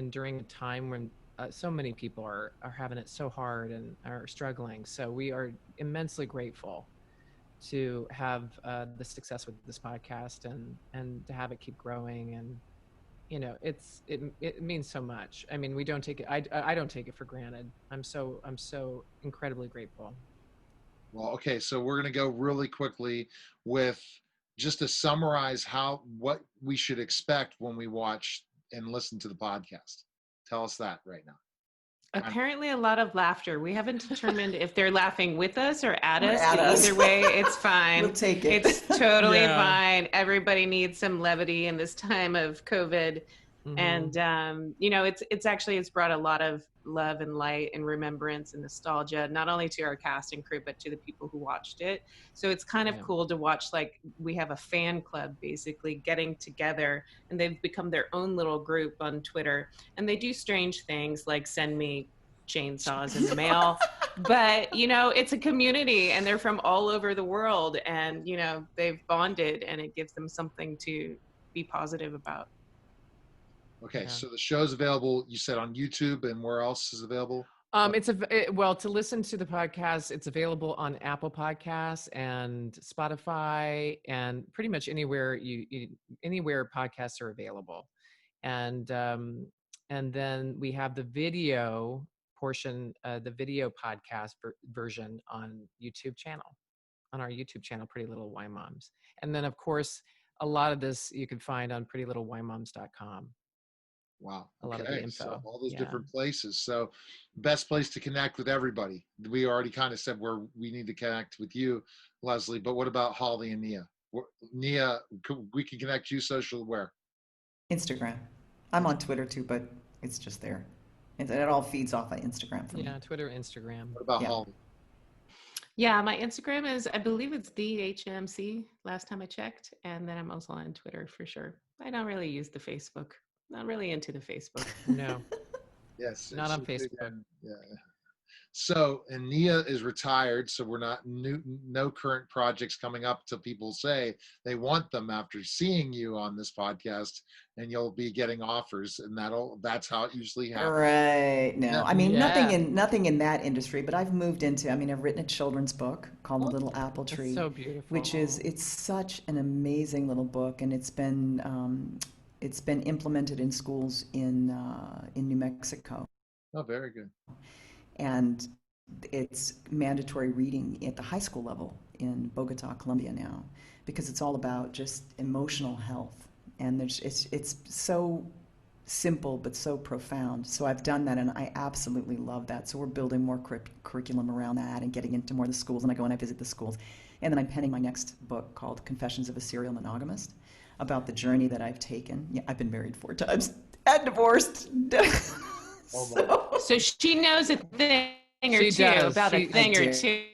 during a time when so many people are having it so hard and are struggling. So we are immensely grateful to have the success with this podcast and to have it keep growing, and it means so much. I mean, we don't take it. I don't take it for granted. I'm so incredibly grateful. Well, okay, so we're going to go really quickly with just to summarize what we should expect when we watch and listen to the podcast. Tell us that right now. Apparently a lot of laughter. We haven't determined if they're laughing with us or at us. Either way, it's fine. We'll take it. It's totally fine. Everybody needs some levity in this time of COVID. And, it's brought a lot of love and light and remembrance and nostalgia, not only to our cast and crew, but to the people who watched it. So it's kind of cool to watch, like, we have a fan club basically getting together, and they've become their own little group on Twitter, and they do strange things like send me chainsaws in the mail. But, it's a community, and they're from all over the world, and, they've bonded, and it gives them something to be positive about. Okay, so the show's available, you said, on YouTube, and where else is available? To listen to the podcast, it's available on Apple Podcasts and Spotify and pretty much anywhere anywhere podcasts are available. And then we have the video portion, the video podcast version on on our YouTube channel, Pretty Little Wine Moms. And then, of course, a lot of this you can find on prettylittlewhinemoms.com. Wow. A lot of the info. So all those different places. So best place to connect with everybody. We already kind of said where we need to connect with you, Leslie, but what about Holly and Nia? Nia, we can connect you social where? Instagram. I'm on Twitter too, but it's just there. It all feeds off of Instagram for me. Yeah, Twitter, Instagram. What about Yeah. Holly? Yeah, my Instagram is, I believe it's the HMC last time I checked. And then I'm also on Twitter for sure. I don't really use the Facebook. Not really into the Facebook. No, Yes, not on she's big Facebook. yeah. So, and Nia is retired, so we're not no current projects coming up till people say they want them after seeing you on this podcast, and you'll be getting offers, and that's how it usually happens. Right. No, Yeah. I mean Yeah. nothing in that industry, but I've moved into. I mean, I've written a children's book called The Little Apple That's Tree, so beautiful. which is it's such an amazing little book, and it's been implemented in schools in New Mexico, Oh, very good. and it's mandatory reading at the high school level in Bogota, Colombia now, because it's all about just emotional health, and it's so simple but so profound. So I've done that, and I absolutely love that. So we're building more curriculum around that and getting into more of the schools, and I go and I visit the schools. And then I'm penning my next book called Confessions of a Serial Monogamist, about the journey that I've taken. Yeah, I've been married 4 times and divorced. So she knows a thing or She two does. about a She- thing I or do. two.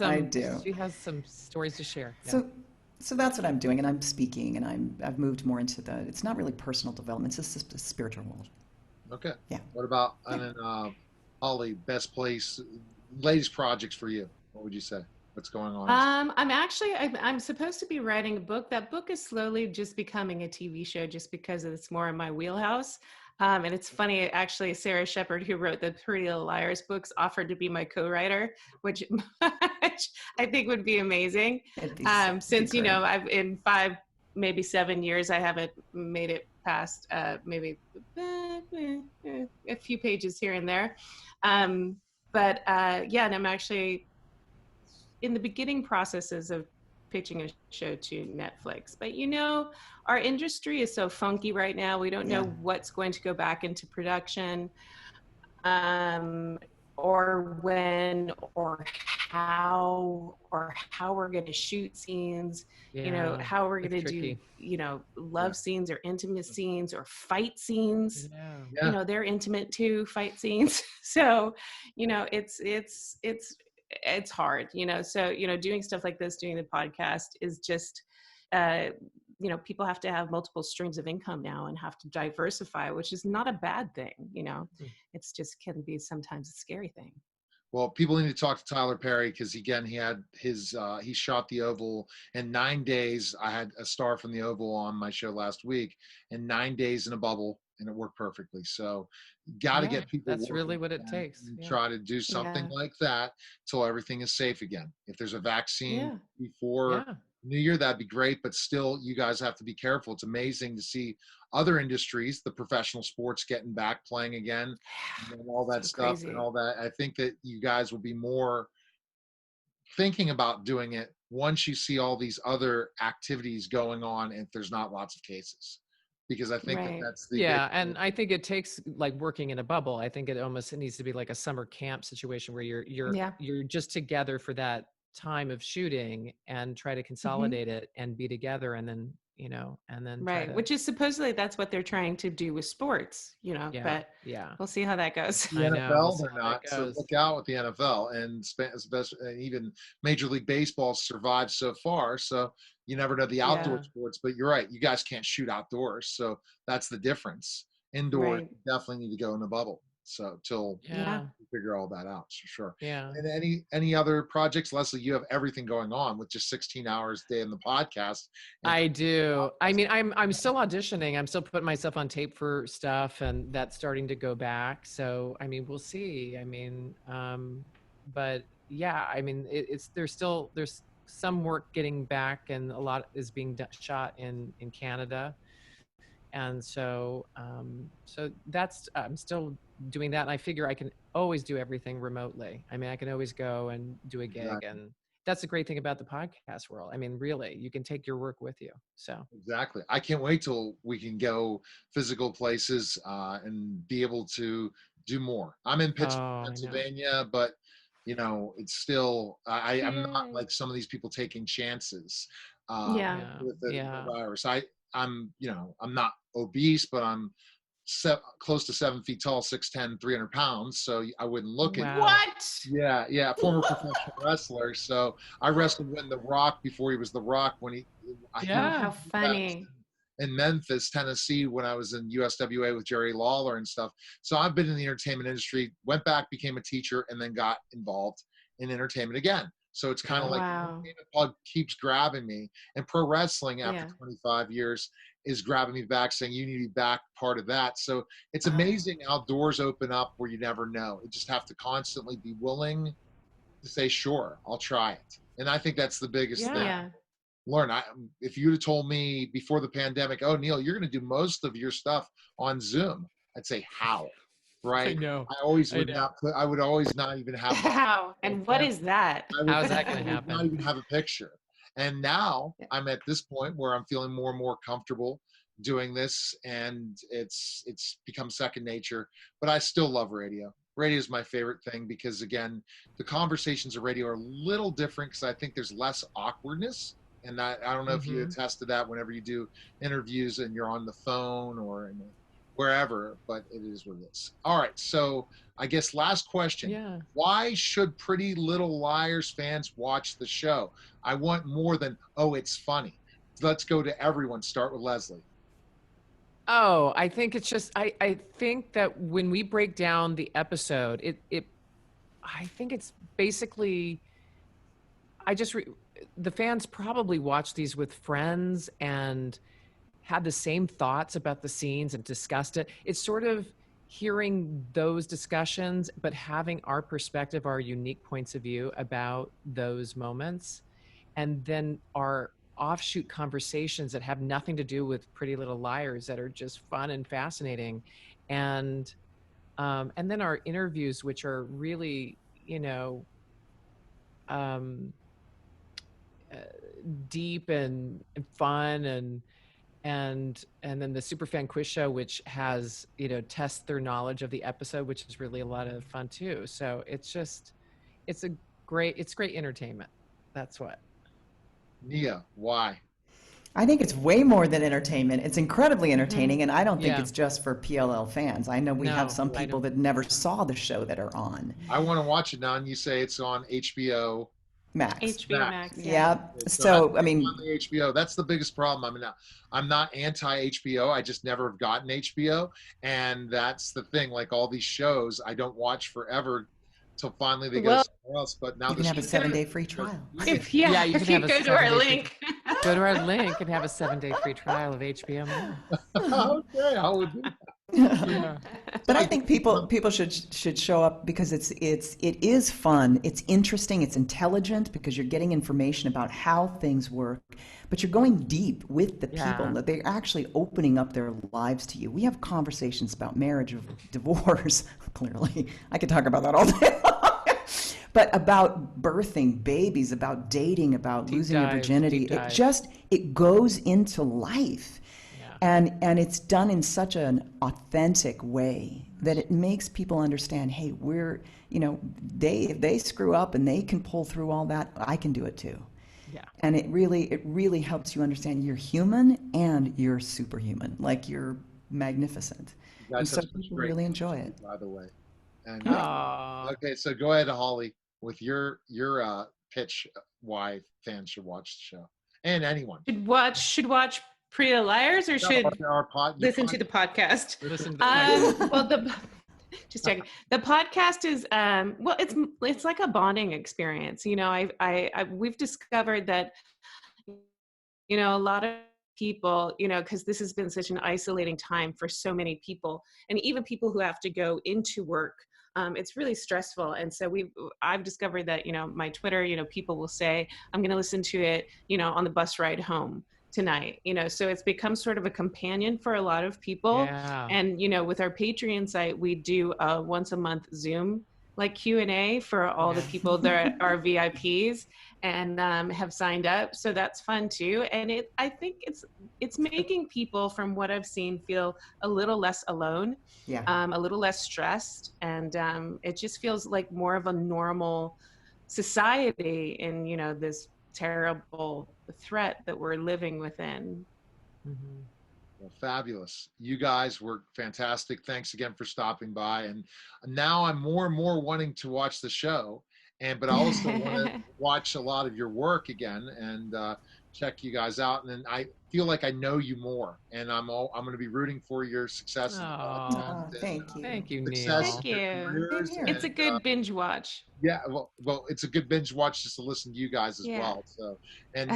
I do. She has some stories to share. Yeah. So that's what I'm doing, and I'm speaking, and I've moved more into it's not really personal development, it's just the spiritual world. Okay. Yeah. What about Yeah. and then Holly, best place, latest projects for you? What would you say? What's going on? I'm supposed to be writing a book. That book is slowly just becoming a TV show just because it's more in my wheelhouse. And it's funny, actually, Sarah Shepard, who wrote the Pretty Little Liars books, offered to be my co-writer, which I think would be amazing. It'd be Since, great. I've in 5, maybe 7 years, I haven't made it past maybe a few pages here and there. But yeah, and I'm actually in the beginning processes of pitching a show to Netflix. But our industry is so funky right now. We don't know Yeah. what's going to go back into production, or when, or how we're going to shoot scenes. Yeah, How we're it's going to tricky. do, love scenes or intimate scenes or fight scenes. Yeah. Yeah. They're intimate too, fight scenes. So, it's hard, so, doing stuff like this, doing the podcast is just, people have to have multiple streams of income now and have to diversify, which is not a bad thing. It's just can be sometimes a scary thing. Well, people need to talk to Tyler Perry because again, he had he shot the Oval in 9 days. I had a star from the Oval on my show last week, and 9 days in a bubble, and it worked perfectly. So, got to Yeah, get people. that's really what it takes. And Yeah. try to do something Yeah. like that till everything is safe again. If there's a vaccine Yeah. before Yeah. New Year, that'd be great. But still, you guys have to be careful. It's amazing to see other industries, the professional sports, getting back playing again, and all that So stuff crazy. and all that. I think that you guys will be more thinking about doing it once you see all these other activities going on and if there's not lots of cases, because I think that Right. that's the Yeah, and I think it takes like working in a bubble. I think it needs to be like a summer camp situation where Yeah. you're just together for that time of shooting and try to consolidate it and be together, and then try Right. to, Which is supposedly that's what they're trying to do with sports, yeah, but yeah. we'll see how that goes. the I know, NFL, we'll see they're how that not. So goes. look out with the NFL and especially and even Major League Baseball survived so far. So you never know the outdoor Yeah. sports, but you're right. You guys can't shoot outdoors, so that's the difference. Indoors, Right. you definitely need to go in a bubble. So till Yeah, you figure all that out, for sure. yeah. And any other projects, Leslie? You have everything going on with just 16 hours a day in the podcast. And I do. I mean, I'm still auditioning. I'm still putting myself on tape for stuff, and that's starting to go back. So I mean, we'll see. I mean, but yeah, I mean, there's some work getting back, and a lot is being shot in Canada, and so that's I'm still doing that. And I figure I can always do everything remotely. I mean, I can always go and do a gig, Exactly. and that's the great thing about the podcast world. I mean, really, you can take your work with you. So Exactly. I can't wait till we can go physical places and be able to do more. I'm in Pittsburgh, I know. Pennsylvania, but it's still I'm not Yay. like some of these people taking chances Yeah. with the Yeah. virus. I'm I'm not obese, but I'm close to 7 feet tall, 6'10", 300 pounds. So I wouldn't look it. Wow. What? Yeah, former professional wrestler. So I wrestled when The Rock, before he was The Rock, when he Yeah. How funny. in Memphis, Tennessee, when I was in USWA with Jerry Lawler and stuff. So I've been in the entertainment industry, went back, became a teacher, and then got involved in entertainment again. So it's kind of like Wow. the plug keeps grabbing me. And pro wrestling after Yeah. 25 years is grabbing me back, saying you need to be back part of that. So it's Ah. amazing how doors open up where you never know. You just have to constantly be willing to say, sure, I'll try it. And I think that's the biggest thing. Yeah. Learn. If you'd have told me before the pandemic, oh, Neil, you're going to do most of your stuff on Zoom, I'd say, how? Right? I know. I always I would know. not put, I would always not even have How? And what is that? I would How is that gonna I would happen? not even have a picture. And now Yeah. I'm at this point where I'm feeling more and more comfortable doing this, and it's become second nature. But I still love radio. Radio is my favorite thing because, again, the conversations of radio are a little different because I think there's less awkwardness. And I don't know if you attest to that whenever you do interviews and you're on the phone or wherever, but it is what it is. All right, so I guess last question. Yeah. Why should Pretty Little Liars fans watch the show? I want more than, oh, it's funny. Let's go to everyone. Start with Leslie. Oh, I think it's just I think that when we break down the episode, I think it's basically the fans probably watch these with friends and had the same thoughts about the scenes and discussed it. It's sort of hearing those discussions, but having our perspective, our unique points of view about those moments, and then our offshoot conversations that have nothing to do with Pretty Little Liars that are just fun and fascinating, and then our interviews, which are really, deep and fun, and then the Superfan Quiz Show, which has, tests their knowledge of the episode, which is really a lot of fun too. So it's great entertainment. That's what. Nia, why? I think it's way more than entertainment. It's incredibly entertaining, and I don't think Yeah. it's just for PLL fans. I know we have some I people that never saw the show that are on I want to watch it now, and you say it's on HBO Max. HBO Max. Max. Yep. It's So, not I mean, on the HBO. That's the biggest problem. I'm not anti HBO. I just never have gotten HBO, and that's the thing. Like all these shows, I don't watch forever till finally they go Well, somewhere else. But now you can this have a 7-day free trial. Yeah, you if can you have a go to our 7-day free- link. Go to our link and have a 7-day free trial of HBO Max. Okay, I would do that. Yeah. But I think people should show up because it is fun, it's interesting, it's intelligent because you're getting information about how things work, but you're going deep with the people Yeah. that they're actually opening up their lives to you. We have conversations about marriage, divorce. Clearly, I could talk about that all day long. But about birthing babies, about dating, about losing your dive, virginity, deep dive. it goes into life. Yeah. And it's done in such an authentic way that it makes people understand, hey, if they screw up and they can pull through all that, I can do it too. Yeah. And it really helps you understand you're human and you're superhuman, like you're magnificent. You And guys so have such people great really enjoy it. by the way. And Aw. okay, so go ahead, Holly, with your pitch why fans should watch the show, and anyone. Should watch Pretty Little Liars or should Your listen to the podcast? Listen to the Well, just checking. The podcast is it's like a bonding experience. We've discovered that a lot of people, because this has been such an isolating time for so many people, and even people who have to go into work. It's really stressful. And so I've discovered that, my Twitter, people will say, I'm going to listen to it, on the bus ride home tonight, so it's become sort of a companion for a lot of people. Yeah. And, with our Patreon site, we do a once a month Zoom like Q&A for all the people that are VIPs and have signed up. So that's fun too. And I think it's making people, from what I've seen, feel a little less alone, Yeah. a little less stressed. And it just feels like more of a normal society in, this terrible threat that we're living within. Mhm. Well, fabulous. You guys were fantastic. Thanks again for stopping by. And now I'm more and more wanting to watch the show, but I also want to watch a lot of your work again and check you guys out. And then I feel like I know you more, and I'm going to be rooting for your success in the Aw. podcast. Oh, thank you. Thank you, Success Neil. in your Thank you. careers, Same here. It's a and, good binge watch. yeah, well, it's a good binge watch just to listen to you guys as Yeah. well. So, and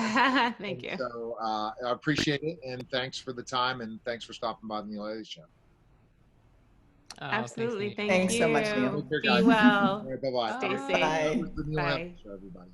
Thank you. so I appreciate it, and thanks for the time, and thanks for stopping by the Neil Haley Show. Oh, Absolutely. Neil. Thank Thanks you. so much, Neil. Take care, Be guys. well. All right, bye-bye. Stay Bye. safe. That was the Neil Bye. Haley Show, everybody.